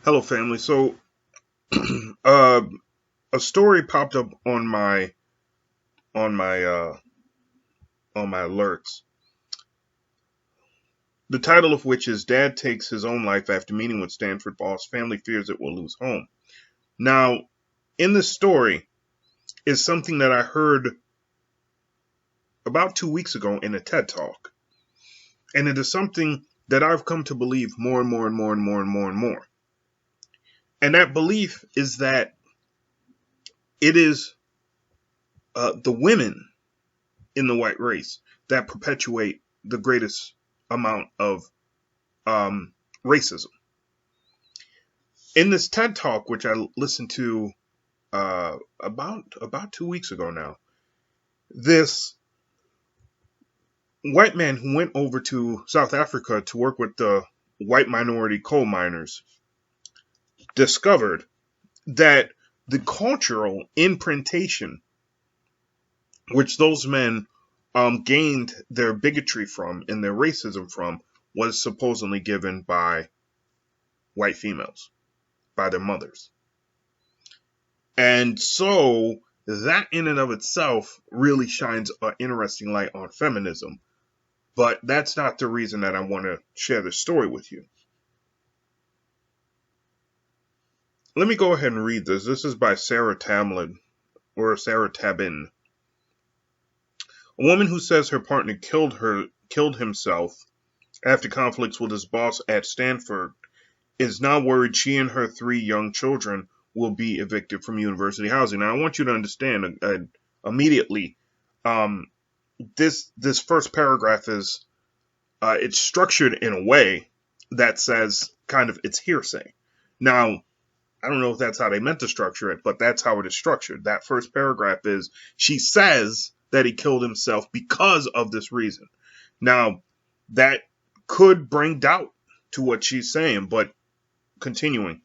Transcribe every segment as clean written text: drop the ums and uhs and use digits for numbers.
Hello, family. So, uh, a story popped up on my on my alerts. The title of which is "Dad Takes His Own Life After Meeting with Stanford Boss. Family Fears It Will Lose Home." Now, in this story is something that I heard about 2 weeks ago in a TED Talk, and it is something that I've come to believe more and more and more and more and more and more. And that belief is that it is the women in the white race that perpetuate the greatest amount of racism. In this TED talk, which I listened to about 2 weeks ago now, this white man who went over to South Africa to work with the white minority coal miners discovered that the cultural imprintation which those men gained their bigotry from and their racism from was supposedly given by white females, by their mothers. And so that in and of itself really shines an interesting light on feminism. But that's not the reason that I want to share this story with you. Let me go ahead and read this. This is by Sarah Tamlin, or Sarah Tabin. A woman who says her partner killed himself after conflicts with his boss at Stanford is now worried she and her 3 young children will be evicted from university housing. Now, I want you to understand immediately. This first paragraph is it's structured in a way that says kind of it's hearsay. Now, I don't know if that's how they meant to structure it, but that's how it is structured. That first paragraph is she says that he killed himself because of this reason. Now, that could bring doubt to what she's saying, but continuing.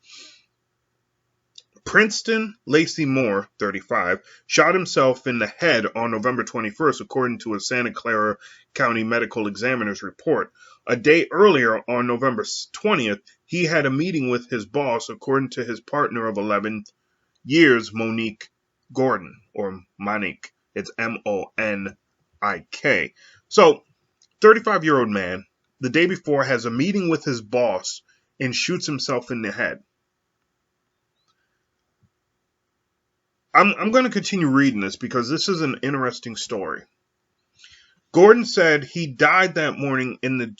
Princeton Lacy Moore, 35, shot himself in the head on November 21st, according to a Santa Clara County Medical Examiner's report. A day earlier, on November 20th, he had a meeting with his boss, according to his partner of 11 years, Monique Gordon, or Monique. It's Monik. So, 35-year-old man, the day before, has a meeting with his boss and shoots himself in the head. I'm going to continue reading this because this is an interesting story. Gordon said he died that morning in the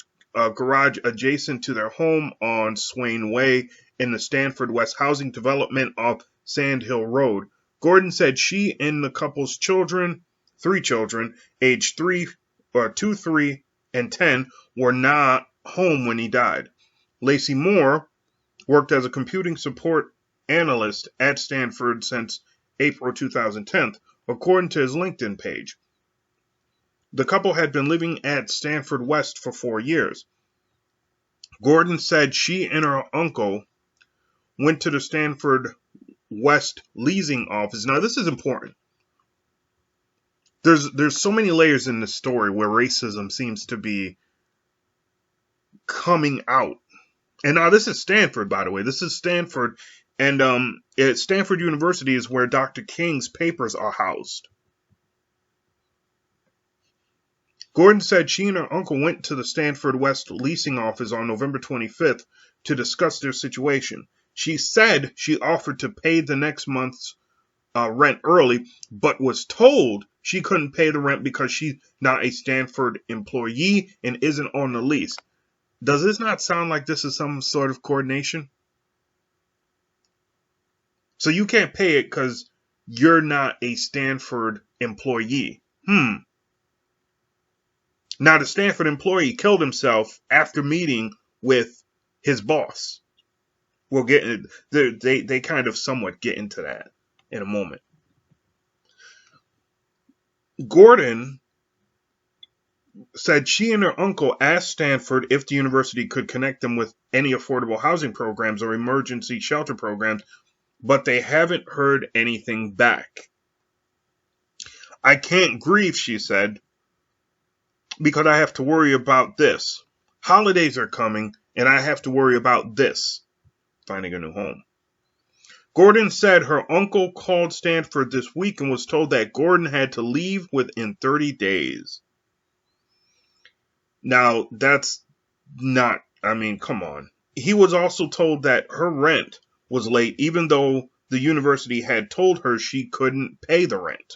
garage adjacent to their home on Swain Way in the Stanford West housing development off Sand Hill Road. Gordon said she and the couple's children, 3 children, aged 2, 3, and 10, were not home when he died. Lacy Moore worked as a computing support analyst at Stanford since April 2010, according to his LinkedIn page. The couple had been living at Stanford West for 4 years. Gordon said she and her uncle went to the Stanford West leasing office. Now, this is important. There's so many layers in this story where racism seems to be coming out. And now this is Stanford, by the way. This is Stanford. And at Stanford University is where Dr. King's papers are housed. Gordon said she and her uncle went to the Stanford West leasing office on November 25th to discuss their situation. She said she offered to pay the next month's rent early, but was told she couldn't pay the rent because she's not a Stanford employee and isn't on the lease. Does this not sound like this is some sort of coordination? So you can't pay it because you're not a Stanford employee. Now, the Stanford employee killed himself after meeting with his boss. We'll get they kind of somewhat get into that in a moment. Gordon said she and her uncle asked Stanford if the university could connect them with any affordable housing programs or emergency shelter programs, but they haven't heard anything back. I can't grieve, she said, because I have to worry about this. Holidays are coming, and I have to worry about this. finding a new home. Gordon said her uncle called Stanford this week and was told that Gordon had to leave within 30 days. Now, that's not, come on. He was also told that her rent was late, even though the university had told her she couldn't pay the rent.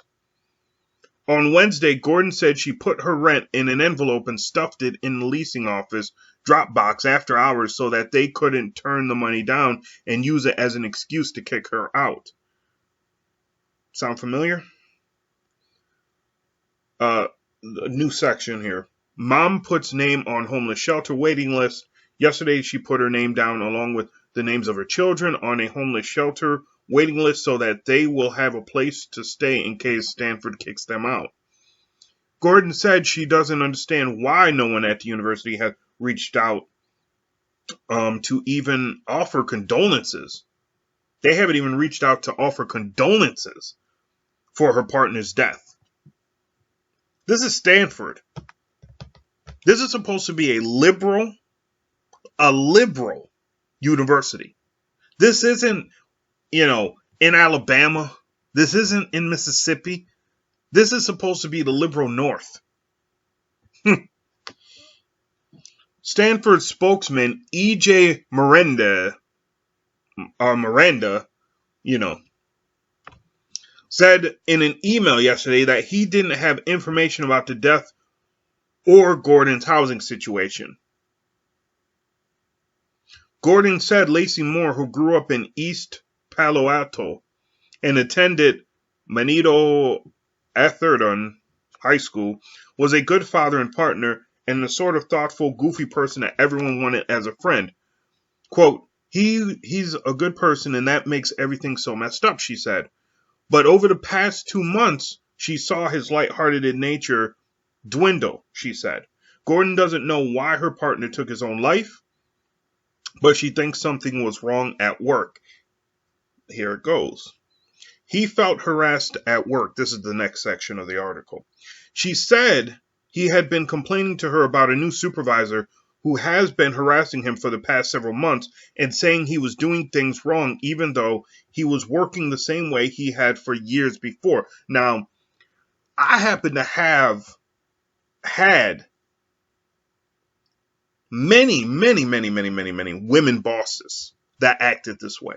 On Wednesday, Gordon said she put her rent in an envelope and stuffed it in the leasing office drop box after hours so that they couldn't turn the money down and use it as an excuse to kick her out. Sound familiar? A new section here. Mom puts name on homeless shelter waiting list. Yesterday, she put her name down along with the names of her children on a homeless shelter waiting list so that they will have a place to stay in case Stanford kicks them out. Gordon said she doesn't understand why no one at the university has reached out to even offer condolences. They haven't even reached out to offer condolences for her partner's death. This is Stanford. This is supposed to be a liberal university. This isn't, in Alabama. This isn't in Mississippi. This is supposed to be the liberal North. Stanford spokesman E.J. Miranda, said in an email yesterday that he didn't have information about the death or Gordon's housing situation. Gordon said Lacy Moore, who grew up in East Palo Alto and attended Manito Atherton High School, was a good father and partner and the sort of thoughtful, goofy person that everyone wanted as a friend. Quote, he's a good person and that makes everything so messed up, she said. But over the past 2 months, she saw his lighthearted nature dwindle, she said. Gordon doesn't know why her partner took his own life, but she thinks something was wrong at work. Here it goes. He felt harassed at work. This is the next section of the article. She said he had been complaining to her about a new supervisor who has been harassing him for the past several months and saying he was doing things wrong even though he was working the same way he had for years before. Now, I happen to have had many women bosses that acted this way.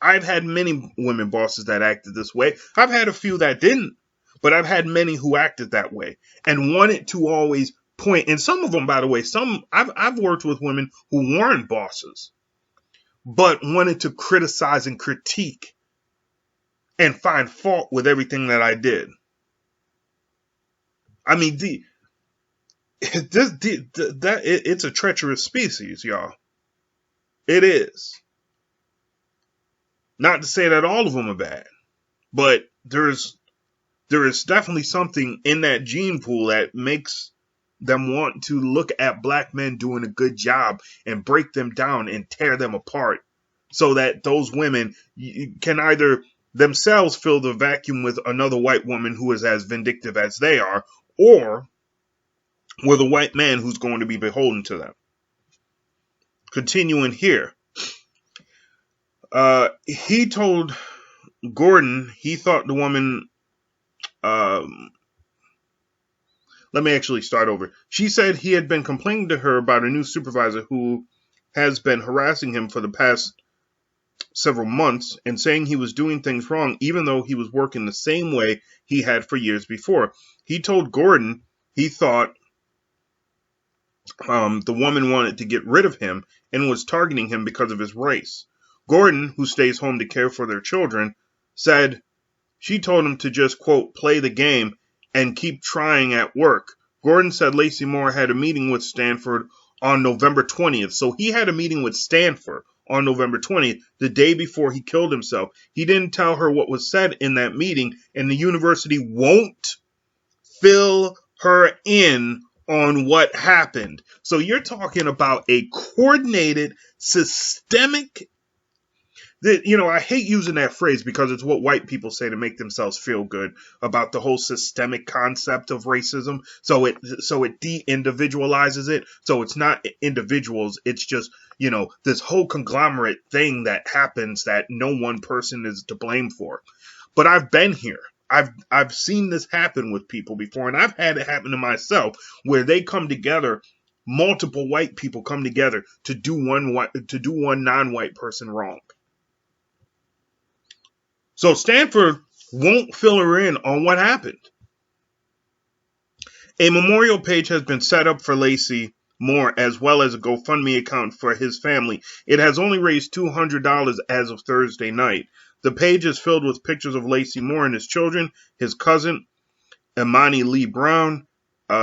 I've had many women bosses that acted this way. I've had a few that didn't, but I've had many who acted that way and wanted to always point. And some of them, by the way, I've worked with women who weren't bosses, but wanted to criticize and critique and find fault with everything that I did. I mean, it's a treacherous species, y'all. It is. Not to say that all of them are bad, but there is definitely something in that gene pool that makes them want to look at black men doing a good job and break them down and tear them apart so that those women can either themselves fill the vacuum with another white woman who is as vindictive as they are, or with a white man who's going to be beholden to them. Continuing here. He told Gordon he thought the woman... let me actually start over. She said he had been complaining to her about a new supervisor who has been harassing him for the past several months and saying he was doing things wrong even though he was working the same way he had for years before. He told Gordon he thought the woman wanted to get rid of him and was targeting him because of his race. Gordon, who stays home to care for their children, said she told him to just, quote, play the game and keep trying at work. Gordon said Lacy Moore had a meeting with Stanford on November 20th. So he had a meeting with Stanford on November 20th, the day before he killed himself. He didn't tell her what was said in that meeting, and the university won't fill her in on what happened. So you're talking about a coordinated, systemic I hate using that phrase because it's what white people say to make themselves feel good about the whole systemic concept of racism. So it de-individualizes it. So it's not individuals. It's just, this whole conglomerate thing that happens that no one person is to blame for. But I've been here. I've seen this happen with people before, and I've had it happen to myself where they come together. Multiple white people come together to do one non-white person wrong. So Stanford won't fill her in on what happened. A memorial page has been set up for Lacy Moore, as well as a GoFundMe account for his family. It has only raised $200 as of Thursday night. The page is filled with pictures of Lacy Moore and his children. His cousin, Imani Lee Brown,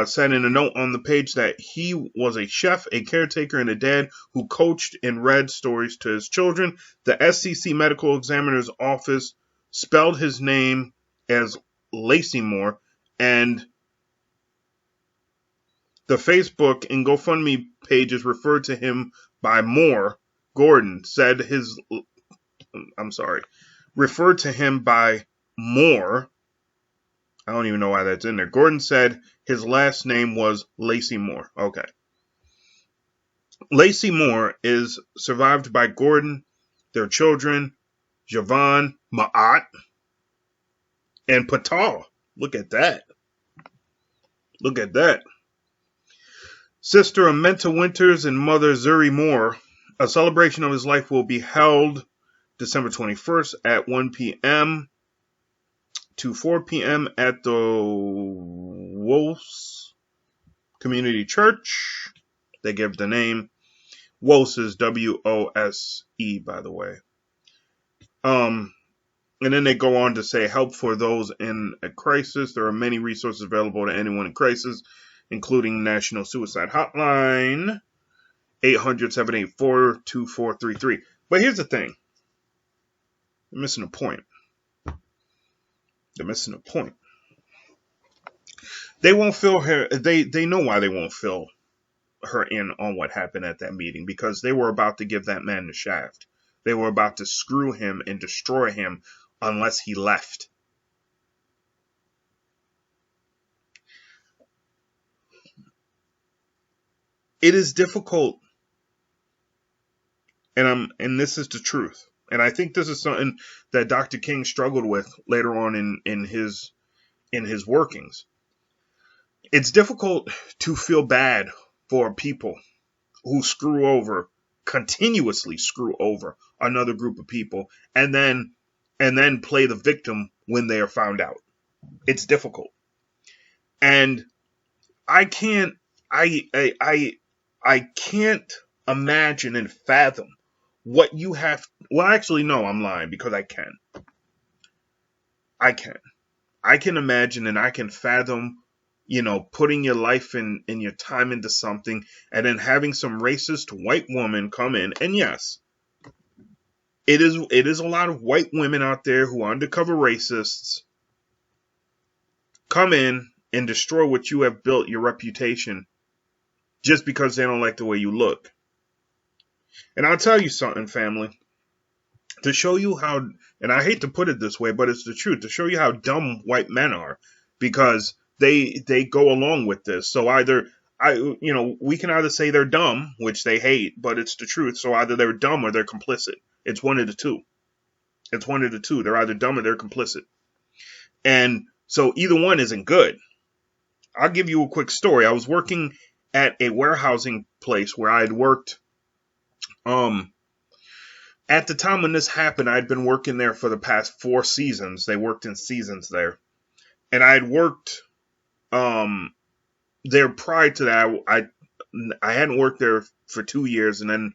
said in a note on the page that he was a chef, a caretaker, and a dad who coached and read stories to his children. The SCC Medical Examiner's Office spelled his name as Lacy Moore, and the Facebook and GoFundMe pages referred to him by Moore. Gordon said referred to him by Moore. I don't even know why that's in there. Gordon said his last name was Lacy Moore. Okay. Lacy Moore is survived by Gordon, their children, Javon, Ma'at, and Patal. Look at that. Look at that. Sister Amenta Winters and mother Zuri Moore. A celebration of his life will be held December 21st at 1 p.m. to 4 p.m. at the Wose Community Church. They give the name. Wose is W-O-S-E, by the way. And then they go on to say, help for those in a crisis. There are many resources available to anyone in crisis, including National Suicide Hotline, 800-784-2433. But here's the thing. They're missing a point. They're missing a point. They won't fill her. They know why they won't fill her in on what happened at that meeting, because they were about to give that man the shaft. They were about to screw him and destroy him unless he left. It is difficult, and this is the truth. And I think this is something that Dr. King struggled with later on in his workings. It's difficult to feel bad for people who continuously screw over another group of people, and then play the victim when they are found out. It's difficult. And I can't imagine and fathom what you have. Well, actually, no, I'm lying, because I can. I can imagine and I can fathom, putting your life and your time into something, and then having some racist white woman come in. And yes, it is a lot of white women out there who are undercover racists, come in and destroy what you have built, your reputation, just because they don't like the way you look. And I'll tell you something, family, to show you how, and I hate to put it this way, but it's the truth, to show you how dumb white men are, because they go along with this. So we can either say they're dumb, which they hate, but it's the truth. So either they're dumb or they're complicit. It's one of the two. They're either dumb or they're complicit. And so either one isn't good. I'll give you a quick story. I was working at a warehousing place where I had worked. At the time when this happened, I'd been working there for the past 4 seasons. They worked in seasons there. And I had worked there prior to that. I hadn't worked there for 2 years, and then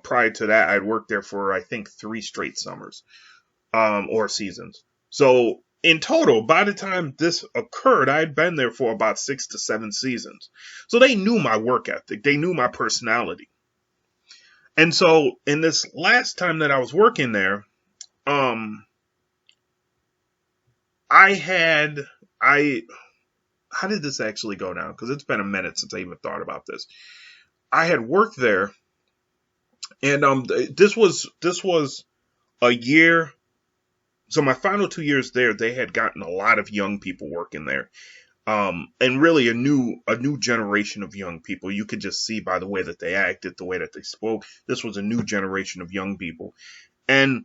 prior to that, I'd worked there for, I think, 3 straight summers or seasons. So in total, by the time this occurred, I had been there for about 6 to 7 seasons. So they knew my work ethic. They knew my personality. And so in this last time that I was working there, how did this actually go down? Because it's been a minute since I even thought about this. I had worked there, and this was a year. So my final 2 years there, they had gotten a lot of young people working there. And really a new generation of young people. You could just see by the way that they acted, the way that they spoke. This was a new generation of young people. And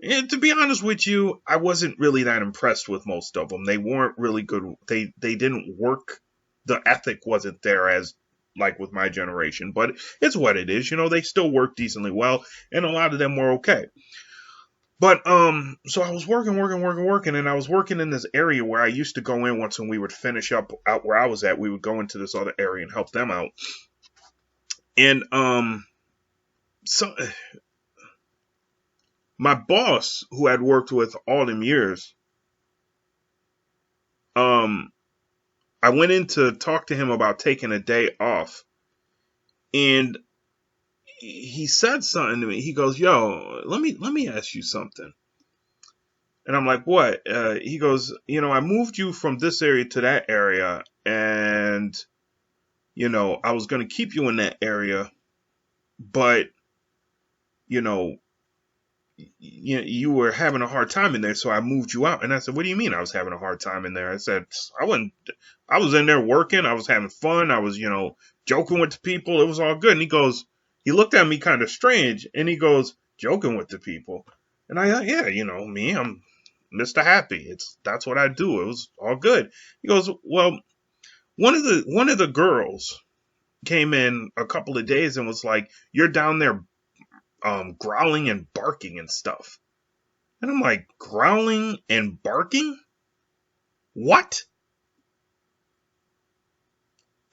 to be honest with you, I wasn't really that impressed with most of them. They weren't really good. They didn't work. The ethic wasn't there as like with my generation, but it's what it is. They still work decently well, and a lot of them were okay. But so I was working, and I was working in this area where I used to go in once when we would finish up out where I was at. We would go into this other area and help them out. And so my boss, who I'd worked with all them years, um, I went in to talk to him about taking a day off, and he said something to me. He goes, "Yo, let me ask you something." And I'm like, "What?" He goes, "I moved you from this area to that area, and I was gonna keep you in that area, but you know, you were having a hard time in there, so I moved you out." And I said, "What do you mean I was having a hard time in there?" I said, "I wasn't. I was in there working. I was having fun. I was, joking with the people. It was all good." And he looked at me kind of strange, and he goes, "Joking with the people?" And yeah, me, I'm Mr. Happy. That's what I do. It was all good. He goes, "Well, one of the girls came in a couple of days and was like, 'You're down there growling and barking and stuff.'" And I'm like, "Growling and barking? What?"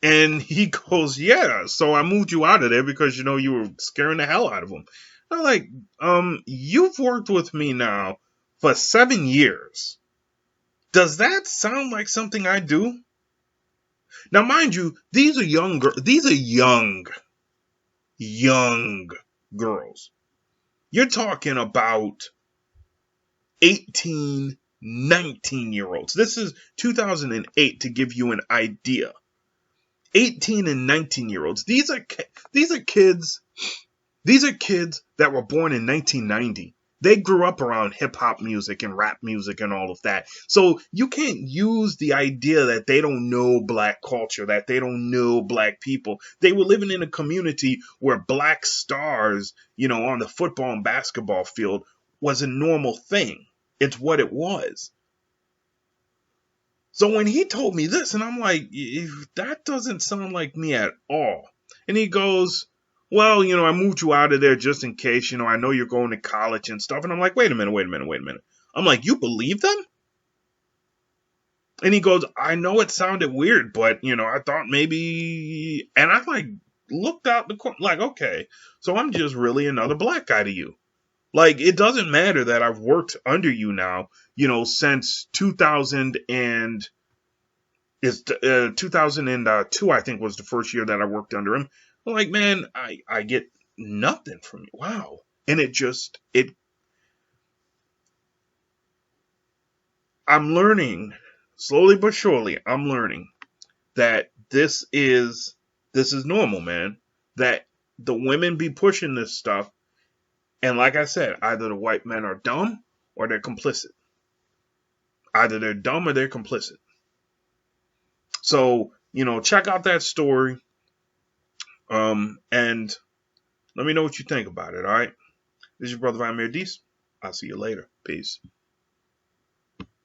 And he goes, "Yeah, so I moved you out of there because, you were scaring the hell out of them." I'm like, "You've worked with me now for 7 years. Does that sound like something I do?" Now, mind you, these are young girls. You're talking about 18, 19-year-olds. This is 2008 to give you an idea. 18 and 19-year-olds. These are kids that were born in 1990. They grew up around hip hop music and rap music and all of that. So you can't use the idea that they don't know black culture, that they don't know black people. They were living in a community where black stars, on the football and basketball field was a normal thing. It's what it was. So when he told me this, and I'm like, that doesn't sound like me at all. And he goes, "Well, I moved you out of there just in case, I know you're going to college and stuff." And I'm like, wait a minute. I'm like, "You believe them?" And he goes, "I know it sounded weird, but, I thought maybe," and I like looked out the corner, like, okay, so I'm just really another black guy to you. Like, it doesn't matter that I've worked under you now, since 2002, I think, was the first year that I worked under him. I'm like, "Man, I get nothing from you. Wow." And I'm learning, slowly but surely, I'm learning that this is normal, man. That the women be pushing this stuff. And like I said, either the white men are dumb or they're complicit. Either they're dumb or they're complicit. So, check out that story. And let me know what you think about it, all right? This is your brother Vladimir Dees. I'll see you later. Peace.